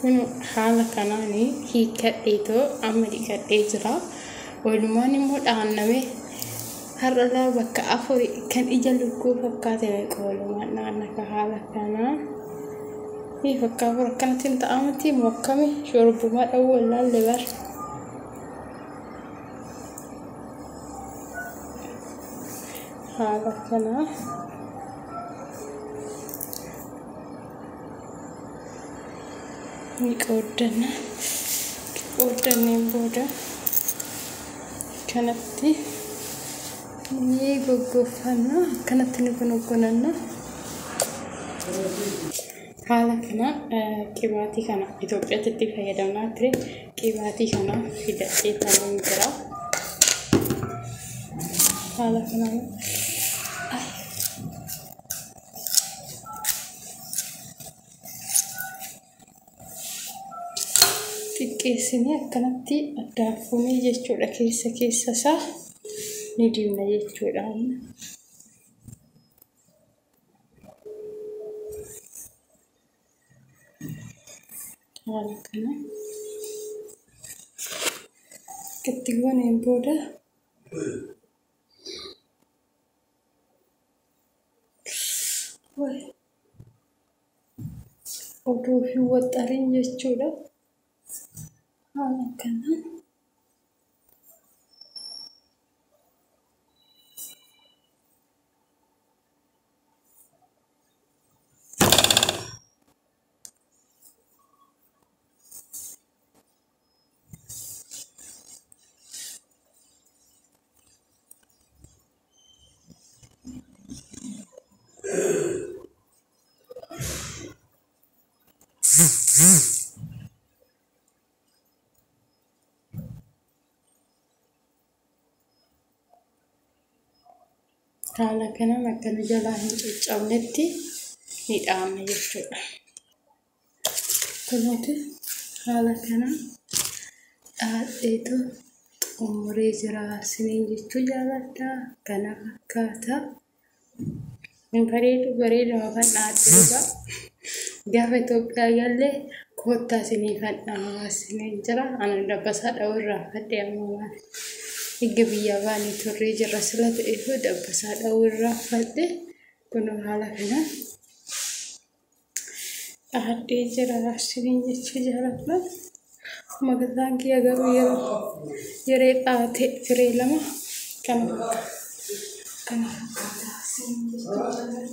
kun haala kanaani hiikadheetoo amma dhiqadhee jira. Walumaan immoo dhaanname har'a bakka afurii kan ija lukkuu fakkaate walumaan dhaannaka haala kanaa. Fakkaatu akkanatti hin ta'amti mokkame shorbumaa dhawuu ilaalle bar. Haala kanaa. Ni qoodanneen booda kanatti ni goggofanna kanatti ni gongonanna. Haala kana qibaatii kana Itoophiyaatti itti fayyadamnaa ture. Qibaatii kana fidadhee kan jira. Haala kanaan xiqqeessinee akkanatti addaafunee jechuudha. Keessa isaa ni dibna jechuudha. Haala kana itti gooneen booda oduu fi waxxariin jechuudha. Haala kanaan haala kanaan akkana jalaa hin caccabnetti ni dhaabna jechuudha. Kunuuti haala kanaan dhaadheetu xumuree jira. Isiniin jechuu jaalladha. Kana fakkaata. Bareeda kan dhaadheedha. Gaafa Itoophiyaa galle koottaa isinii kan dhaabasiniin jira. Ana dabbasaa dhawurraa fadhee amma Ega biyya baanii turree jirra sila ta'eef dabbasaa dhawurraa fadhee kun haala kanaan dhaadhee jira. Isiniin jechuu jaalladha. Magataan kiyya garuu yeroo dhaate firee lama kana fakkaata. Isiniin jechuu jaalladha.